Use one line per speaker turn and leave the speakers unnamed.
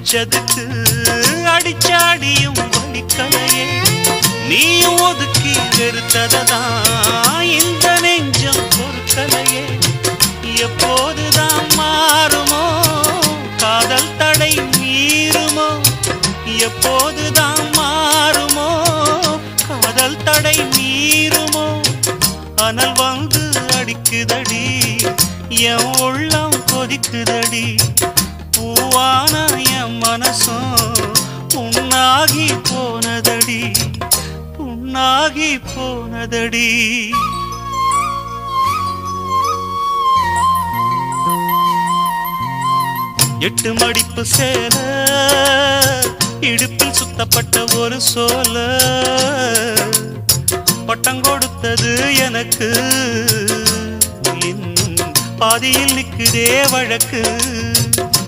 அடிச்சதுக்கு அடிச்சாடியும் வலிக்கலையே நீயும் ஒதுக்கி வெறுத்ததான் இந்த நெஞ்சம் பொறுக்கலையே எப்போதுதான் மாறுமோ காதல் தடை மீறுமோ எப்போதுதான் மாறுமோ காதல் தடை மீறுமோ அனல் வந்து அடிக்குதடி என் உள்ளம் கொதிக்குதடி பூவான என் மனசும் புண்ணாகி போனதடி புண்ணாகி போனதடி எட்டு மடிப்பு சேல இடுப்பில் சுத்தப்பட்ட ஒரு சோல பட்டம் கொடுத்தது எனக்கு பாதியில் நிற்குதே வழக்கு